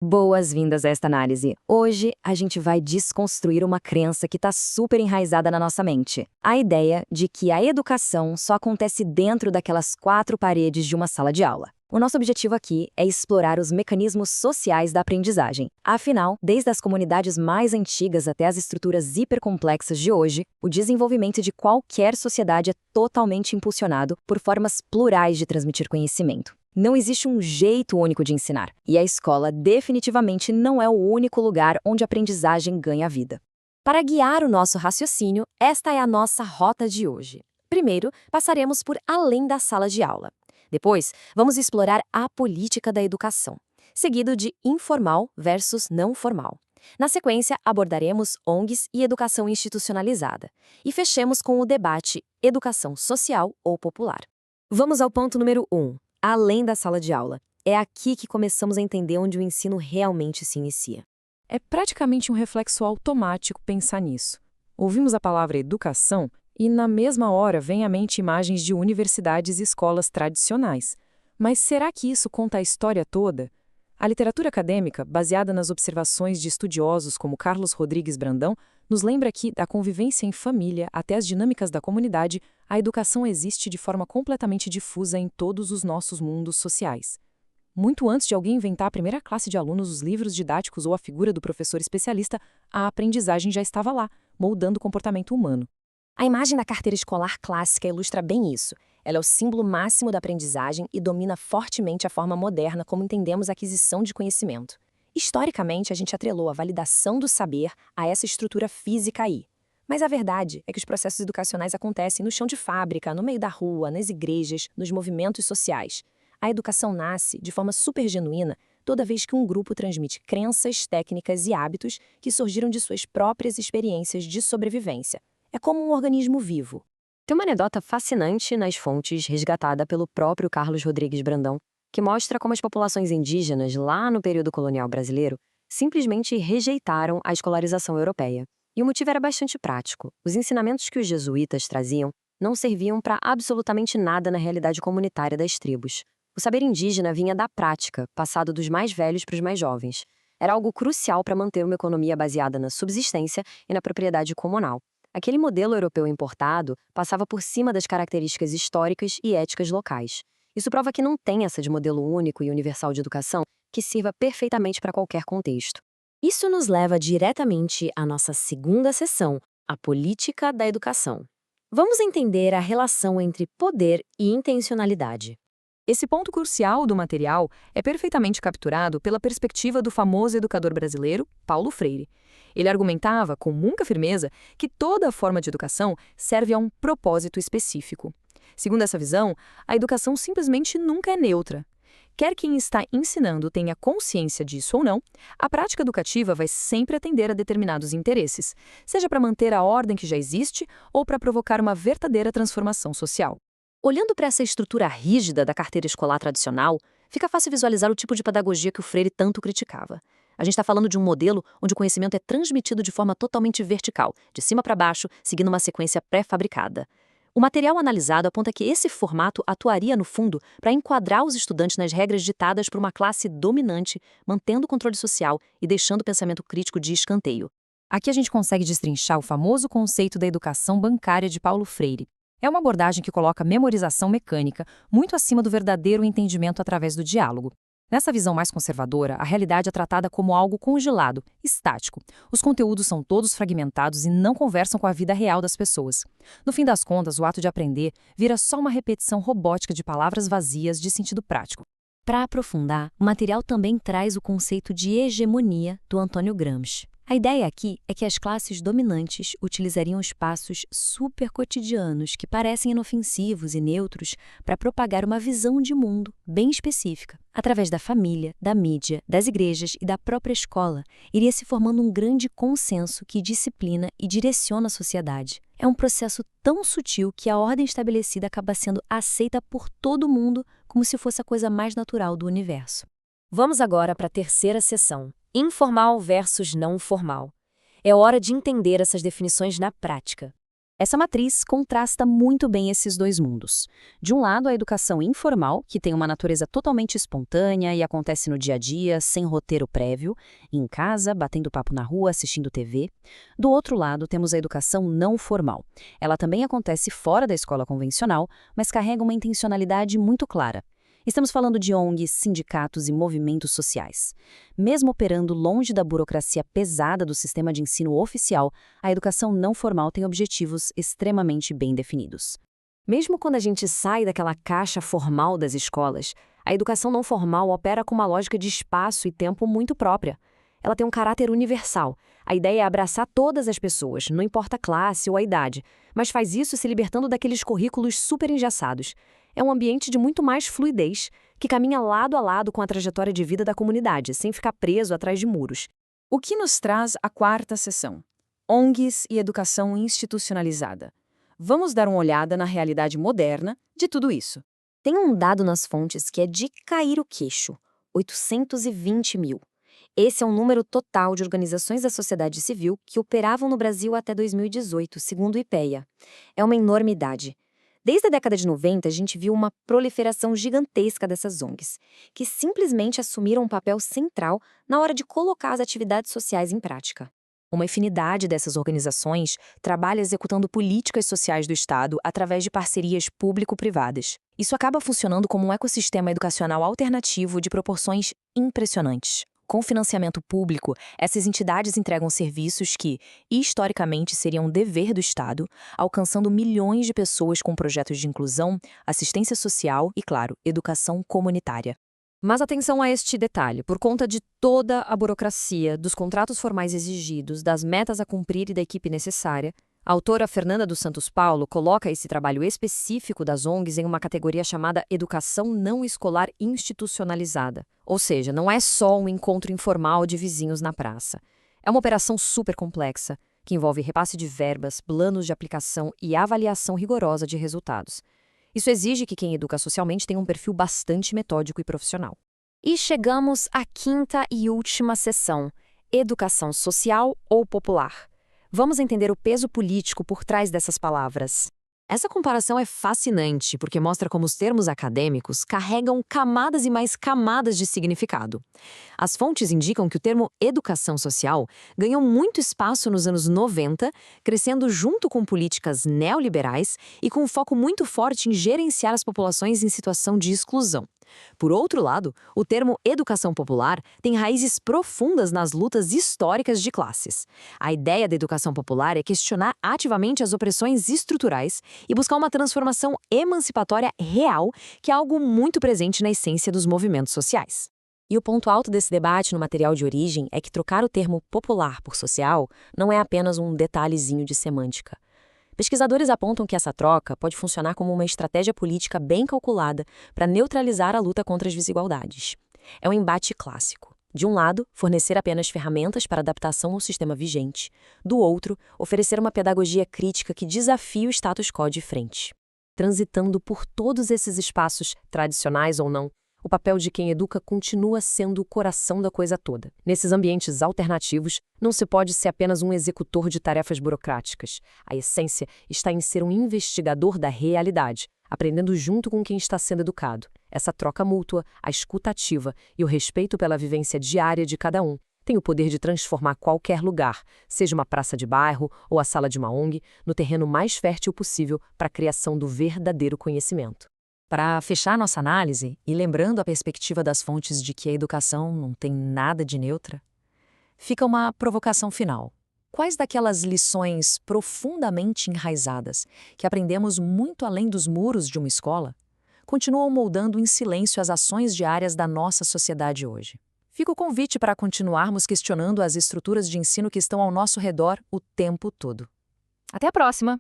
Boas-vindas a esta análise. Hoje, a gente vai desconstruir uma crença que está super enraizada na nossa mente. A ideia de que a educação só acontece dentro daquelas quatro paredes de uma sala de aula. O nosso objetivo aqui é explorar os mecanismos sociais da aprendizagem. Afinal, desde as comunidades mais antigas até as estruturas hipercomplexas de hoje, o desenvolvimento de qualquer sociedade é totalmente impulsionado por formas plurais de transmitir conhecimento. Não existe um jeito único de ensinar, e a escola definitivamente não é o único lugar onde a aprendizagem ganha vida. Para guiar o nosso raciocínio, esta é a nossa rota de hoje. Primeiro, passaremos por além da sala de aula. Depois, vamos explorar a política da educação, seguido de informal versus não formal. Na sequência, abordaremos ONGs e educação institucionalizada. E fechemos com o debate educação social ou popular. Vamos ao ponto número 1. Além da sala de aula. É aqui que começamos a entender onde o ensino realmente se inicia. É praticamente um reflexo automático pensar nisso. Ouvimos a palavra educação e, na mesma hora, vem à mente imagens de universidades e escolas tradicionais. Mas será que isso conta a história toda? A literatura acadêmica, baseada nas observações de estudiosos como Carlos Rodrigues Brandão, nos lembra que, da convivência em família até as dinâmicas da comunidade, a educação existe de forma completamente difusa em todos os nossos mundos sociais. Muito antes de alguém inventar a primeira classe de alunos, os livros didáticos ou a figura do professor especialista, a aprendizagem já estava lá, moldando o comportamento humano. A imagem da carteira escolar clássica ilustra bem isso. Ela é o símbolo máximo da aprendizagem e domina fortemente a forma moderna como entendemos a aquisição de conhecimento. Historicamente, a gente atrelou a validação do saber a essa estrutura física aí. Mas a verdade é que os processos educacionais acontecem no chão de fábrica, no meio da rua, nas igrejas, nos movimentos sociais. A educação nasce, de forma super genuína, toda vez que um grupo transmite crenças, técnicas e hábitos que surgiram de suas próprias experiências de sobrevivência. É como um organismo vivo. Tem uma anedota fascinante nas fontes resgatada pelo próprio Carlos Rodrigues Brandão, que mostra como as populações indígenas, lá no período colonial brasileiro, simplesmente rejeitaram a escolarização europeia. E o motivo era bastante prático. Os ensinamentos que os jesuítas traziam não serviam para absolutamente nada na realidade comunitária das tribos. O saber indígena vinha da prática, passado dos mais velhos para os mais jovens. Era algo crucial para manter uma economia baseada na subsistência e na propriedade comunal. Aquele modelo europeu importado passava por cima das características históricas e éticas locais. Isso prova que não tem essa de modelo único e universal de educação que sirva perfeitamente para qualquer contexto. Isso nos leva diretamente à nossa segunda sessão, a política da educação. Vamos entender a relação entre poder e intencionalidade. Esse ponto crucial do material é perfeitamente capturado pela perspectiva do famoso educador brasileiro, Paulo Freire. Ele argumentava, com muita firmeza, que toda forma de educação serve a um propósito específico. Segundo essa visão, a educação simplesmente nunca é neutra. Quer quem está ensinando tenha consciência disso ou não, a prática educativa vai sempre atender a determinados interesses, seja para manter a ordem que já existe ou para provocar uma verdadeira transformação social. Olhando para essa estrutura rígida da carteira escolar tradicional, fica fácil visualizar o tipo de pedagogia que o Freire tanto criticava. A gente está falando de um modelo onde o conhecimento é transmitido de forma totalmente vertical, de cima para baixo, seguindo uma sequência pré-fabricada. O material analisado aponta que esse formato atuaria, no fundo, para enquadrar os estudantes nas regras ditadas por uma classe dominante, mantendo o controle social e deixando o pensamento crítico de escanteio. Aqui a gente consegue destrinchar o famoso conceito da educação bancária de Paulo Freire. É uma abordagem que coloca a memorização mecânica muito acima do verdadeiro entendimento através do diálogo. Nessa visão mais conservadora, a realidade é tratada como algo congelado, estático. Os conteúdos são todos fragmentados e não conversam com a vida real das pessoas. No fim das contas, o ato de aprender vira só uma repetição robótica de palavras vazias de sentido prático. Para aprofundar, o material também traz o conceito de hegemonia do Antônio Gramsci. A ideia aqui é que as classes dominantes utilizariam espaços supercotidianos que parecem inofensivos e neutros para propagar uma visão de mundo bem específica. Através da família, da mídia, das igrejas e da própria escola, iria se formando um grande consenso que disciplina e direciona a sociedade. É um processo tão sutil que a ordem estabelecida acaba sendo aceita por todo mundo como se fosse a coisa mais natural do universo. Vamos agora para a terceira sessão. Informal versus não formal. É hora de entender essas definições na prática. Essa matriz contrasta muito bem esses dois mundos. De um lado, a educação informal, que tem uma natureza totalmente espontânea e acontece no dia a dia, sem roteiro prévio, em casa, batendo papo na rua, assistindo TV. Do outro lado, temos a educação não formal. Ela também acontece fora da escola convencional, mas carrega uma intencionalidade muito clara. Estamos falando de ONGs, sindicatos e movimentos sociais. Mesmo operando longe da burocracia pesada do sistema de ensino oficial, a educação não formal tem objetivos extremamente bem definidos. Mesmo quando a gente sai daquela caixa formal das escolas, a educação não formal opera com uma lógica de espaço e tempo muito própria. Ela tem um caráter universal. A ideia é abraçar todas as pessoas, não importa a classe ou a idade, mas faz isso se libertando daqueles currículos super engessados. É um ambiente de muito mais fluidez, que caminha lado a lado com a trajetória de vida da comunidade, sem ficar preso atrás de muros. O que nos traz a quarta sessão? ONGs e educação institucionalizada. Vamos dar uma olhada na realidade moderna de tudo isso. Tem um dado nas fontes que é de cair o queixo: 820 mil. Esse é o número total de organizações da sociedade civil que operavam no Brasil até 2018, segundo o IPEA. É uma enormidade. Desde a década de 90, a gente viu uma proliferação gigantesca dessas ONGs, que simplesmente assumiram um papel central na hora de colocar as atividades sociais em prática. Uma infinidade dessas organizações trabalha executando políticas sociais do Estado através de parcerias público-privadas. Isso acaba funcionando como um ecossistema educacional alternativo de proporções impressionantes. Com financiamento público, essas entidades entregam serviços que, historicamente, seriam um dever do Estado, alcançando milhões de pessoas com projetos de inclusão, assistência social e, claro, educação comunitária. Mas atenção a este detalhe: por conta de toda a burocracia, dos contratos formais exigidos, das metas a cumprir e da equipe necessária, a autora Fernanda dos Santos Paulo coloca esse trabalho específico das ONGs em uma categoria chamada Educação Não Escolar Institucionalizada. Ou seja, não é só um encontro informal de vizinhos na praça. É uma operação super complexa, que envolve repasse de verbas, planos de aplicação e avaliação rigorosa de resultados. Isso exige que quem educa socialmente tenha um perfil bastante metódico e profissional. E chegamos à quinta e última sessão: educação social ou popular. Vamos entender o peso político por trás dessas palavras. Essa comparação é fascinante porque mostra como os termos acadêmicos carregam camadas e mais camadas de significado. As fontes indicam que o termo educação social ganhou muito espaço nos anos 90, crescendo junto com políticas neoliberais e com um foco muito forte em gerenciar as populações em situação de exclusão. Por outro lado, o termo educação popular tem raízes profundas nas lutas históricas de classes. A ideia da educação popular é questionar ativamente as opressões estruturais e buscar uma transformação emancipatória real, que é algo muito presente na essência dos movimentos sociais. E o ponto alto desse debate no material de origem é que trocar o termo popular por social não é apenas um detalhezinho de semântica. Pesquisadores apontam que essa troca pode funcionar como uma estratégia política bem calculada para neutralizar a luta contra as desigualdades. É um embate clássico. De um lado, fornecer apenas ferramentas para adaptação ao sistema vigente. Do outro, oferecer uma pedagogia crítica que desafie o status quo de frente. Transitando por todos esses espaços, tradicionais ou não, o papel de quem educa continua sendo o coração da coisa toda. Nesses ambientes alternativos, não se pode ser apenas um executor de tarefas burocráticas. A essência está em ser um investigador da realidade, aprendendo junto com quem está sendo educado. Essa troca mútua, a escuta ativa e o respeito pela vivência diária de cada um tem o poder de transformar qualquer lugar, seja uma praça de bairro ou a sala de uma ONG, no terreno mais fértil possível para a criação do verdadeiro conhecimento. Para fechar nossa análise, e lembrando a perspectiva das fontes de que a educação não tem nada de neutra, fica uma provocação final. Quais daquelas lições profundamente enraizadas, que aprendemos muito além dos muros de uma escola, continuam moldando em silêncio as ações diárias da nossa sociedade hoje? Fica o convite para continuarmos questionando as estruturas de ensino que estão ao nosso redor o tempo todo. Até a próxima!